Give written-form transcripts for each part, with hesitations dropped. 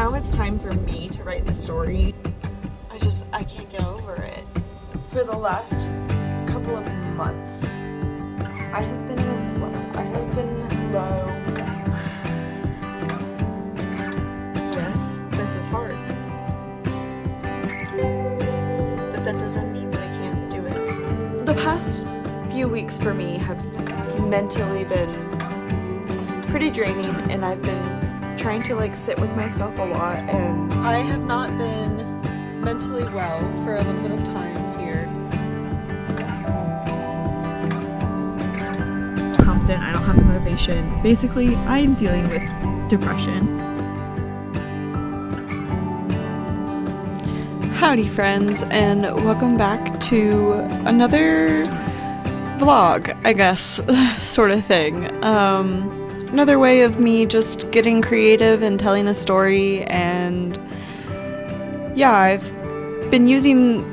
now it's time for me to write the story. I can't get over it. For the last couple of months, I have been in a slump. I have been low. Yes, this is hard. But that doesn't mean that I can't do it. The past few weeks for me have mentally been pretty draining, and I've been trying to like sit with myself a lot, and I have not been mentally well for a little bit of time here. Confident, I don't have the motivation. Basically, I'm dealing with depression. Howdy friends, and welcome back to another vlog, I guess, sort of thing. Another way of me just getting creative and telling a story, and yeah, I've been using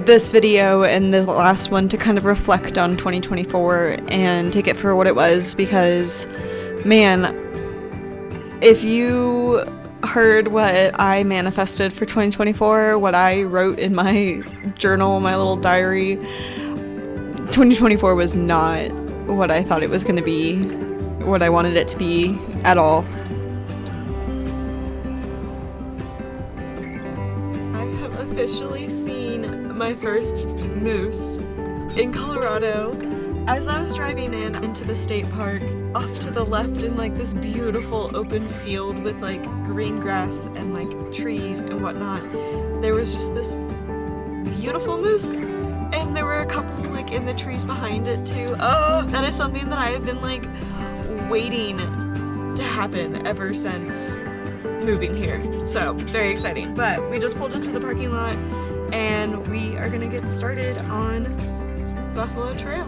this video and the last one to kind of reflect on 2024 and take it for what it was, because man, if you heard what I manifested for 2024, what I wrote in my journal, my little diary, 2024 was not what I thought it was going to be, what I wanted it to be at all. I have officially seen my first moose in Colorado as I was driving into the state park. Off to the left in like this beautiful open field with like green grass and like trees and whatnot, there was just this beautiful moose, and there were a couple like in the trees behind it too. Oh, that is something that I have been like waiting to happen ever since moving here. So very exciting. But we just pulled into the parking lot and we are gonna get started on Buffalo Trail.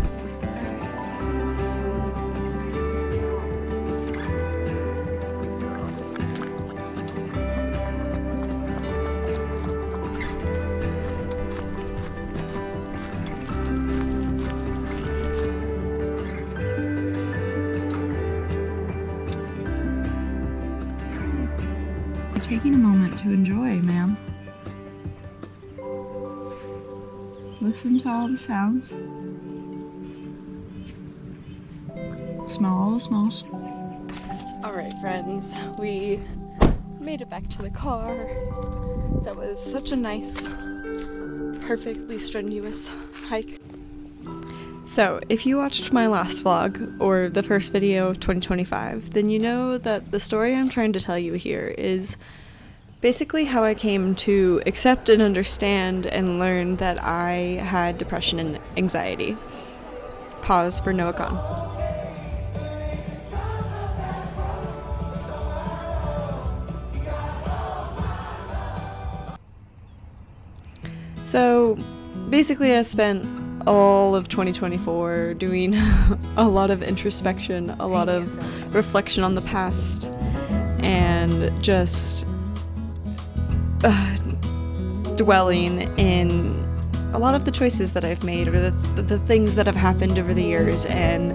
Taking a moment to enjoy, ma'am. Listen to all the sounds. Smell all the smells. Alright friends, we made it back to the car. That was such a nice, perfectly strenuous hike. So, if you watched my last vlog, or the first video of 2025, then you know that the story I'm trying to tell you here is basically how I came to accept and understand and learn that I had depression and anxiety. Pause for Noah Khan. So, basically I spent all of 2024 doing a lot of introspection, a lot of reflection on the past, and just dwelling in a lot of the choices that I've made, or the things that have happened over the years, and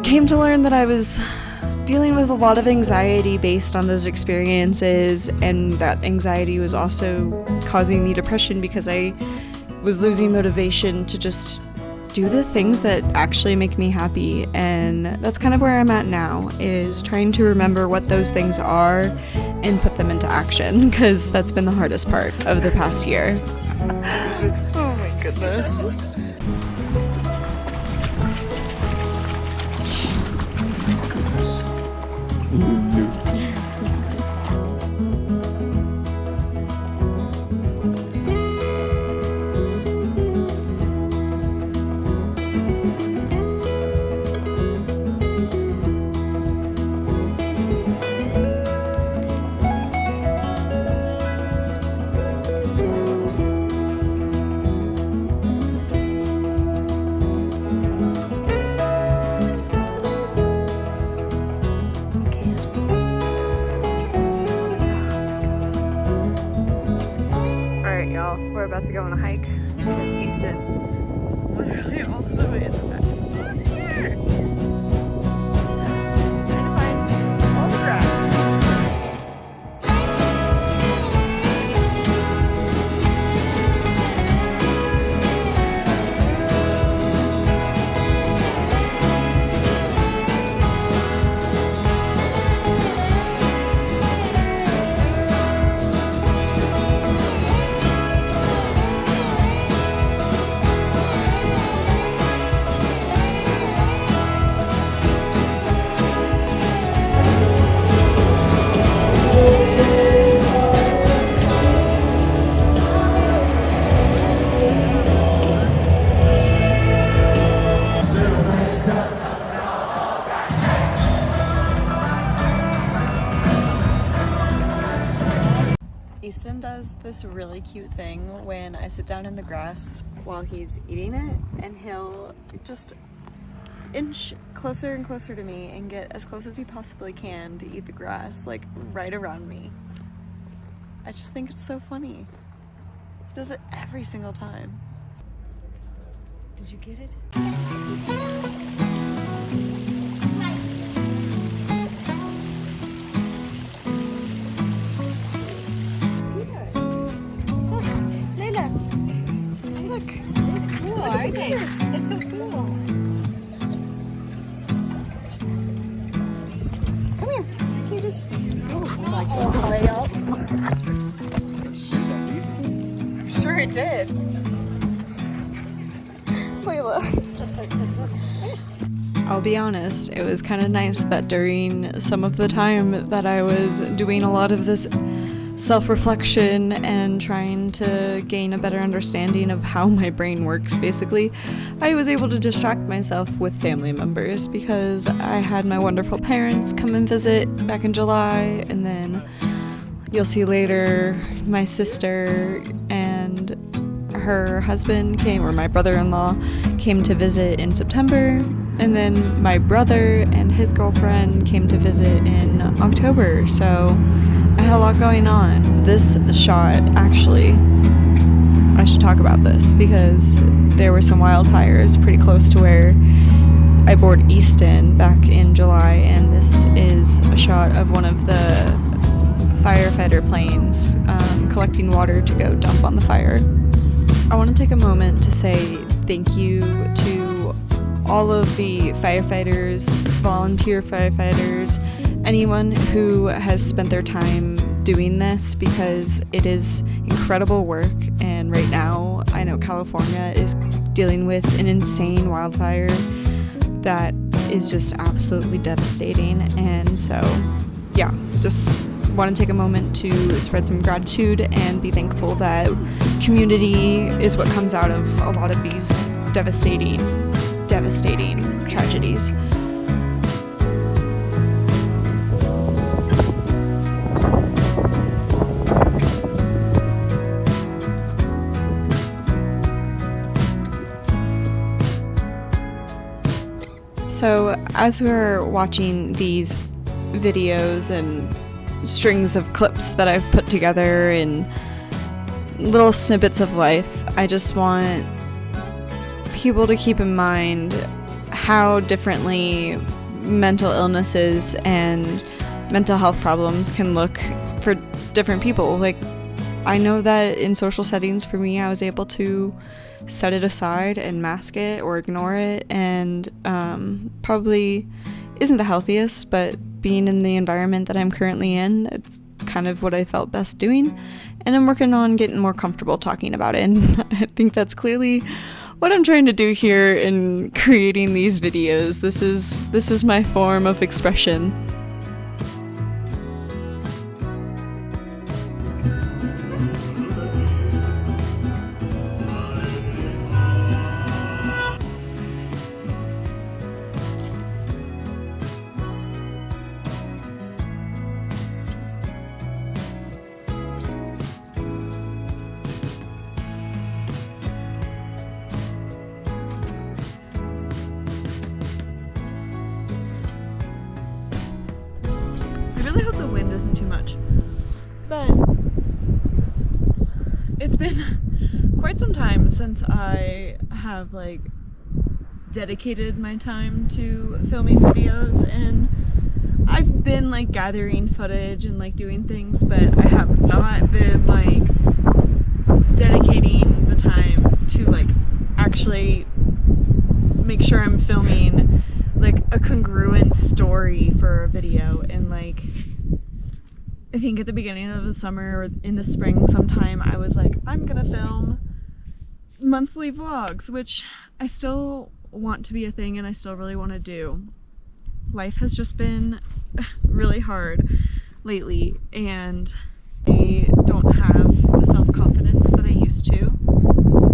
came to learn that I was dealing with a lot of anxiety based on those experiences, and that anxiety was also causing me depression because I was losing motivation to just do the things that actually make me happy. And that's kind of where I'm at now, is trying to remember what those things are and put them into action, because that's been the hardest part of the past year. Oh my goodness. We're about to go on a hike because Easton is literally all the way in the back. Look here! Trying to find all the grass. Easton does this really cute thing when I sit down in the grass while he's eating it, and he'll just inch closer and closer to me and get as close as he possibly can to eat the grass, like right around me. I just think it's so funny. He does it every single time. Did you get it? It's so cool. Come here. Can you just... Like all the way up. I'm sure it did. Layla. I'll be honest, it was kind of nice that during some of the time that I was doing a lot of this self-reflection and trying to gain a better understanding of how my brain works, basically, I was able to distract myself with family members because I had my wonderful parents come and visit back in July, and then you'll see later my sister and her husband came, or my brother-in-law came to visit in September, and then my brother and his girlfriend came to visit in October, so I had a lot going on. This shot, actually, I should talk about this because there were some wildfires pretty close to where I board Easton back in July, and this is a shot of one of the firefighter planes collecting water to go dump on the fire. I want to take a moment to say thank you to all of the firefighters, volunteer firefighters, anyone who has spent their time doing this, because it is incredible work, and right now I know California is dealing with an insane wildfire that is just absolutely devastating, and so yeah, just want to take a moment to spread some gratitude and be thankful that community is what comes out of a lot of these devastating tragedies. So as we're watching these videos and strings of clips that I've put together and little snippets of life, I just want people to keep in mind how differently mental illnesses and mental health problems can look for different people. Like, I know that in social settings for me, I was able to set it aside and mask it or ignore it, and probably isn't the healthiest, but being in the environment that I'm currently in, it's kind of what I felt best doing, and I'm working on getting more comfortable talking about it, and I think that's clearly what I'm trying to do here in creating these videos. This is my form of expression. I really hope the wind isn't too much, but it's been quite some time since I have dedicated my time to filming videos, and I've been gathering footage and doing things, but I have not been dedicating the time to actually make sure I'm filming a congruent story for a video. And I think at the beginning of the summer or in the spring sometime, I was I'm gonna film monthly vlogs, which I still want to be a thing and I still really want to do. Life has just been really hard lately, and I don't have the self-confidence that I used to.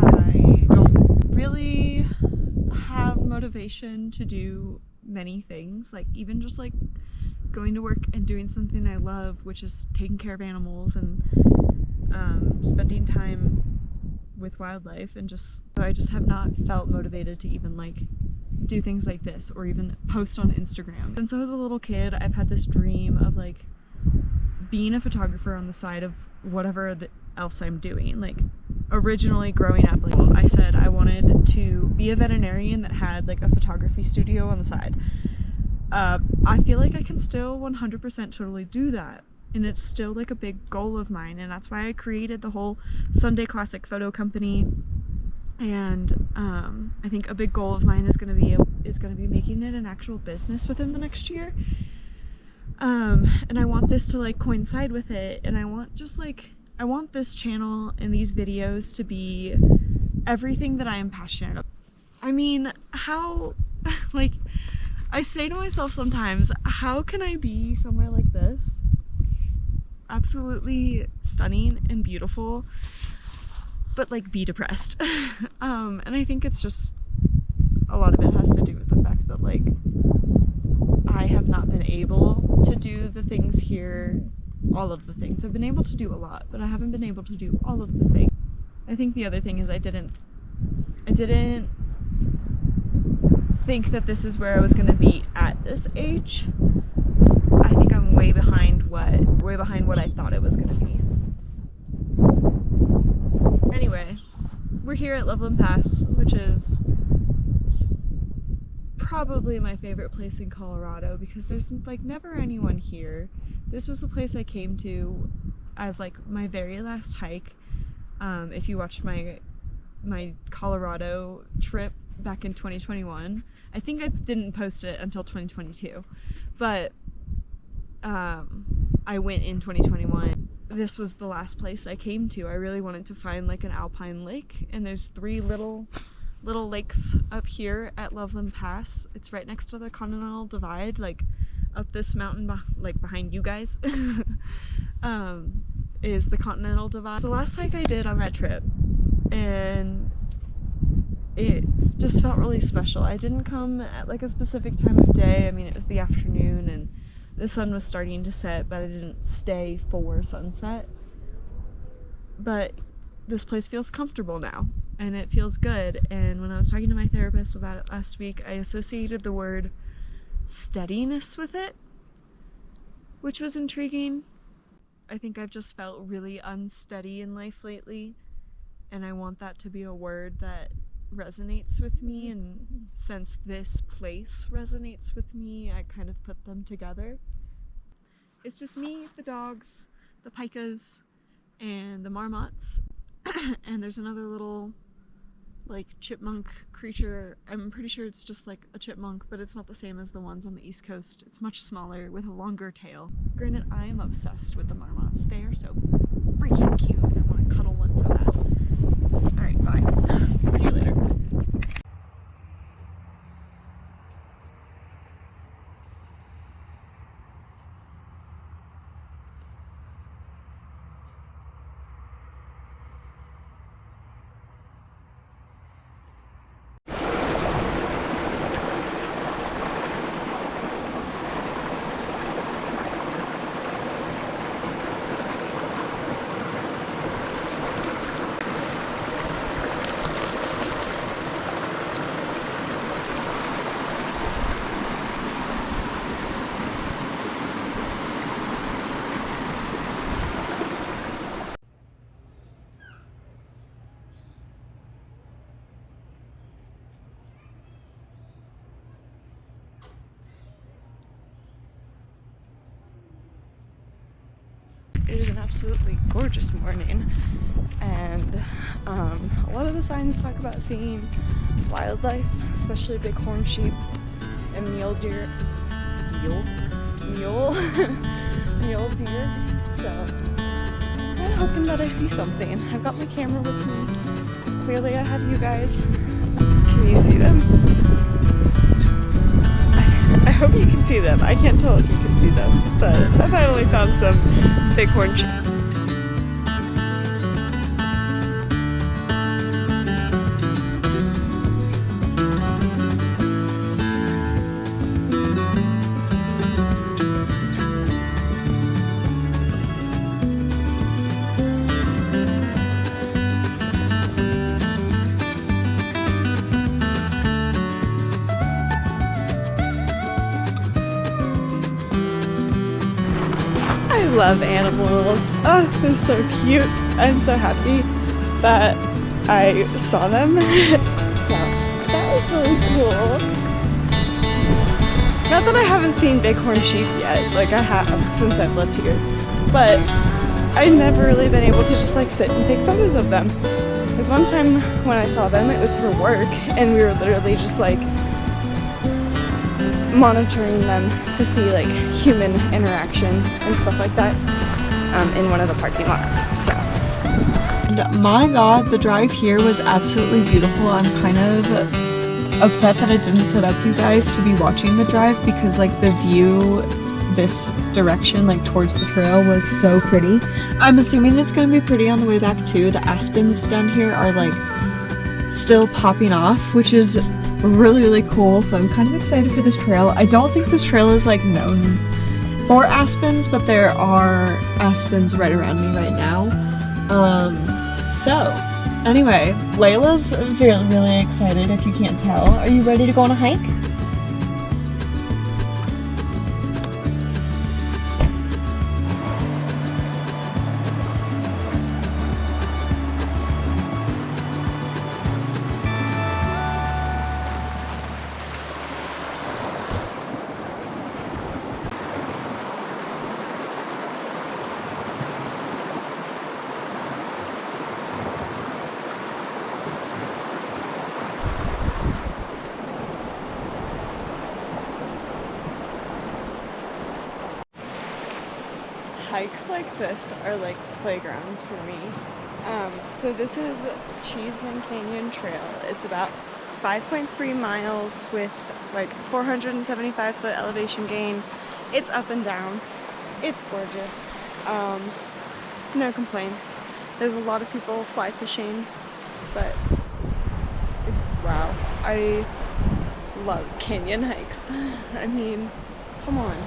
I don't really have motivation to do many things, even just going to work and doing something I love, which is taking care of animals and spending time with wildlife, and I just have not felt motivated to even like do things like this or even post on Instagram. Since I was a little kid, I've had this dream of like being a photographer on the side of whatever else I'm doing. Like originally growing up, like I said I wanted to be a veterinarian that had like a photography studio on the side. I feel like I can still 100% totally do that, and it's still like a big goal of mine, and that's why I created the whole Sunday Classic Photo Company. And I think a big goal of mine is going to be making it an actual business within the next year. And I want this to like coincide with it, and I want this channel and these videos to be everything that I am passionate about. I mean, how like I say to myself sometimes, how can I be somewhere like this? Absolutely stunning and beautiful, but like be depressed. And I think it's just, a lot of it has to do with the fact that like I have not been able to do the things here, all of the things. I've been able to do a lot, but I haven't been able to do all of the things. I think the other thing is I didn't think that this is where I was going to be at this age. I think I'm way behind what I thought it was going to be. Anyway, we're here at Loveland Pass, which is probably my favorite place in Colorado because there's like never anyone here. This was the place I came to as like my very last hike. If you watched my Colorado trip back in 2021, I think I didn't post it until 2022, but I went in 2021. This was the last place I came to. I really wanted to find like an alpine lake, and there's 3 little lakes up here at Loveland Pass. It's right next to the Continental Divide, like up this mountain like behind you guys. Is the Continental Divide. The last hike I did on that trip, and it just felt really special. I didn't come at like a specific time of day. I mean, it was the afternoon and the sun was starting to set, but I didn't stay for sunset. But this place feels comfortable now, and it feels good. And when I was talking to my therapist about it last week, I associated the word steadiness with it, which was intriguing. I think I've just felt really unsteady in life lately, and I want that to be a word that resonates with me, and since this place resonates with me, I kind of put them together. It's just me, the dogs, the pikas, and the marmots, and there's another little like chipmunk creature. I'm pretty sure it's just like a chipmunk, but it's not the same as the ones on the East Coast. It's much smaller with a longer tail. Granted, I am obsessed with the marmots. They are so freaking cute. I want to cuddle one so bad. Alright, bye. See you later. It is an absolutely gorgeous morning, and a lot of the signs talk about seeing wildlife, especially bighorn sheep and mule deer. Mule deer. So I'm hoping that I see something. I've got my camera with me. Clearly I have you guys. Can you see them? I hope you can see them. I can't tell if you can see them, but I finally found some bighorn sheep. love animals. Oh, they're so cute. I'm so happy that I saw them. So that was really cool. Not that I haven't seen bighorn sheep yet, like I have since I've lived here, but I've never really been able to just like sit and take photos of them. Because one time when I saw them, it was for work, and we were literally just like monitoring them to see like human interaction and stuff like that in one of the parking lots. So. And my god, the drive here was absolutely beautiful. I'm kind of upset that I didn't set up you guys to be watching the drive because like the view this direction, like towards the trail, was so pretty. I'm assuming it's gonna be pretty on the way back too. The aspens down here are like still popping off, which is really, really cool. So I'm kind of excited for this trail. I don't think this trail is like known for aspens, but there are aspens right around me right now. So anyway, Layla's really, really excited if you can't tell. Are you ready to go on a hike? Hikes like this are like playgrounds for me. So this is Cheeseman Canyon Trail. It's about 5.3 miles with like 475-foot elevation gain. It's up and down. It's gorgeous. No complaints. There's a lot of people fly fishing, but wow, I love canyon hikes. I mean, come on.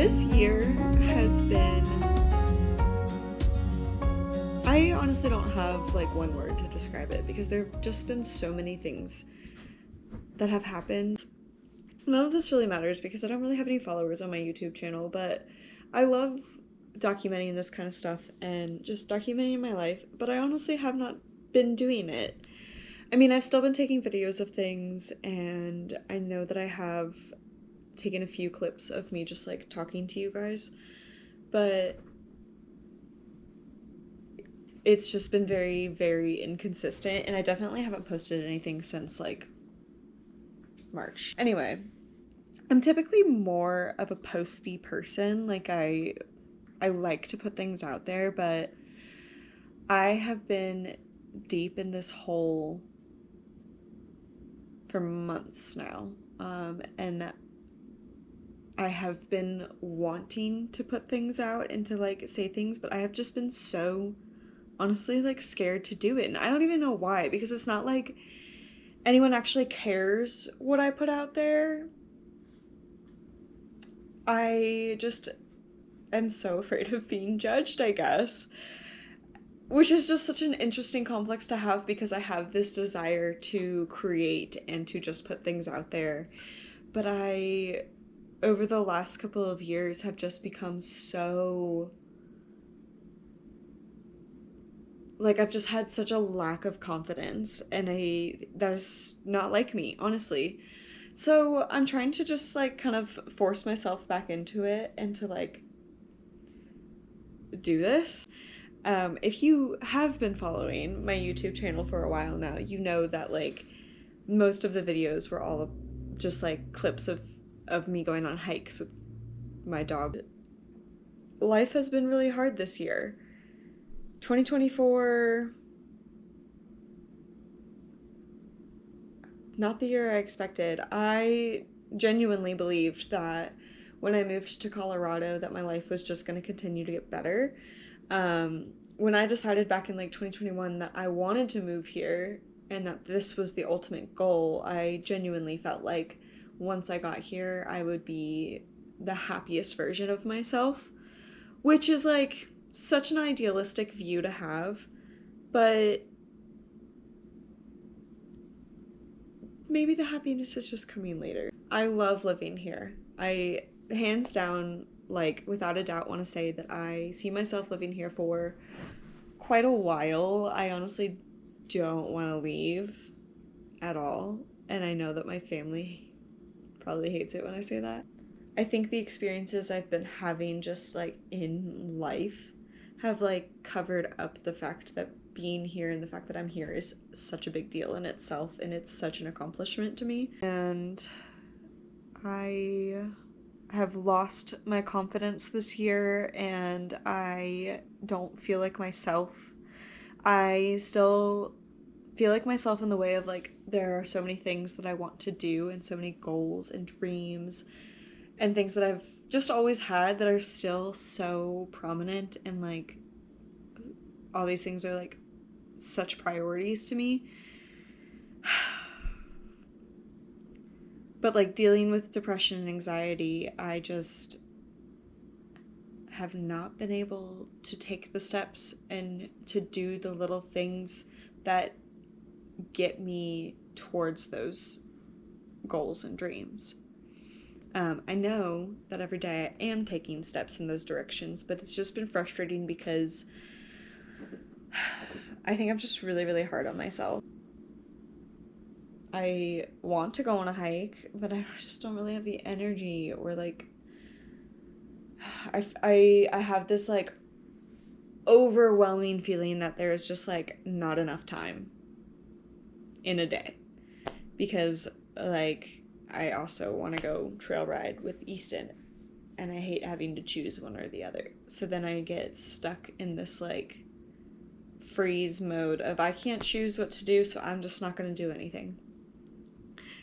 This year has been, I honestly don't have like one word to describe it because there have just been so many things that have happened. None of this really matters because I don't really have any followers on my YouTube channel, but I love documenting this kind of stuff and just documenting my life, but I honestly have not been doing it. I mean, I've still been taking videos of things, and I know that I have taken a few clips of me just like talking to you guys, but it's just been very, very inconsistent, and I definitely haven't posted anything since like March. Anyway, I'm typically more of a posty person. Like I like to put things out there, but I have been deep in this hole for months now, and I have been wanting to put things out and to like say things, but I have just been so honestly like scared to do it, and I don't even know why, because it's not like anyone actually cares what I put out there. I just am so afraid of being judged, I guess, which is just such an interesting complex to have, because I have this desire to create and to just put things out there, but I, over the last couple of years, have just become so, like, I've just had such a lack of confidence, and that is not like me, honestly. So I'm trying to just like kind of force myself back into it and to like do this. If you have been following my YouTube channel for a while now, you know that like most of the videos were all just like clips of me going on hikes with my dog. Life has been really hard this year. 2024, not the year I expected. I genuinely believed that when I moved to Colorado that my life was just going to continue to get better. When I decided back in like 2021 that I wanted to move here and that this was the ultimate goal, I genuinely felt like once I got here, I would be the happiest version of myself, which is like such an idealistic view to have, but maybe the happiness is just coming later. I love living here. I, hands down, like without a doubt, want to say that I see myself living here for quite a while. I honestly don't want to leave at all, and I know that my family probably hates it when I say that. I think the experiences I've been having just like in life have like covered up the fact that being here and the fact that I'm here is such a big deal in itself, and it's such an accomplishment to me. And I have lost my confidence this year, and I don't feel like myself. I still feel like myself in the way of like there are so many things that I want to do and so many goals and dreams and things that I've just always had that are still so prominent, and like all these things are like such priorities to me. But like dealing with depression and anxiety, I just have not been able to take the steps and to do the little things that get me towards those goals and dreams. I know that every day I am taking steps in those directions, but it's just been frustrating because I think I'm just really, really hard on myself. I want to go on a hike, but I just don't really have the energy, or like I have this like overwhelming feeling that there's just like not enough time in a day, because like I also want to go trail ride with Easton, and I hate having to choose one or the other. So then I get stuck in this like freeze mode of I can't choose what to do, so I'm just not going to do anything.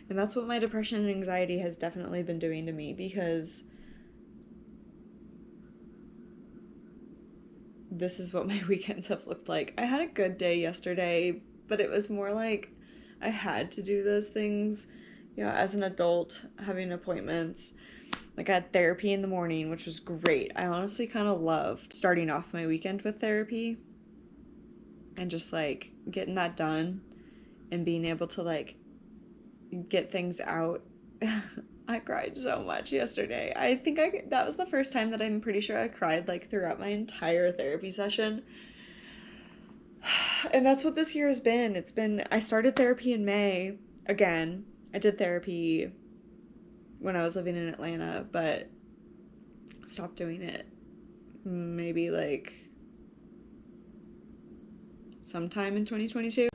And that's what my depression and anxiety has definitely been doing to me, because this is what my weekends have looked like. I had a good day yesterday, but it was more like I had to do those things, you know, as an adult, having appointments. Like, I had therapy in the morning, which was great. I honestly kind of loved starting off my weekend with therapy and just, like, getting that done and being able to, like, get things out. I cried so much yesterday. I think that was the first time that I'm pretty sure I cried, like, throughout my entire therapy session. And that's what this year has been. I started therapy in May. Again, I did therapy when I was living in Atlanta, but stopped doing it maybe, like, sometime in 2022.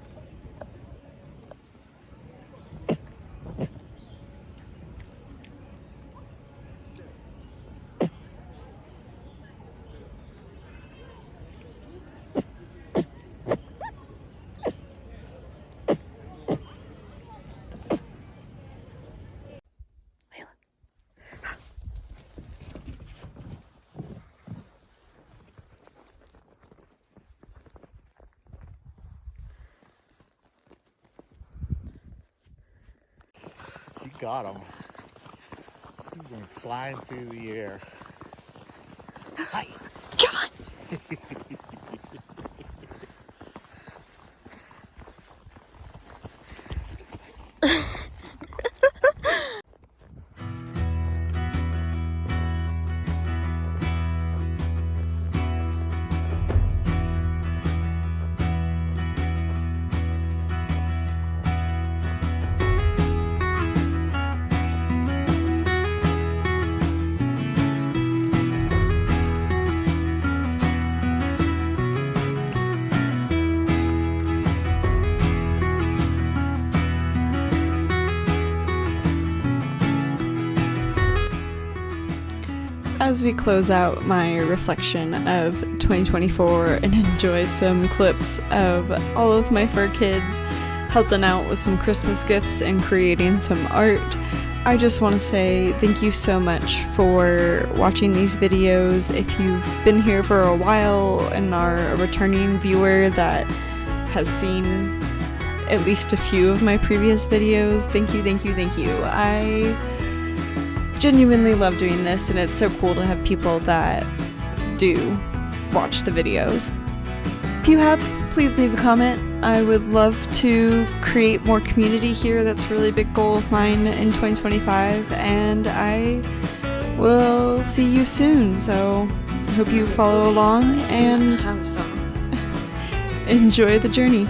She got him. She went flying through the air. Hi. Come on. As we close out my reflection of 2024 and enjoy some clips of all of my fur kids helping out with some Christmas gifts and creating some art, I just want to say thank you so much for watching these videos. If you've been here for a while and are a returning viewer that has seen at least a few of my previous videos, thank you. I genuinely love doing this, and it's so cool to have people that do watch the videos. If you have, please leave a comment. I would love to create more community here. That's a really big goal of mine in 2025, and I will see you soon. So I hope you follow along and enjoy the journey.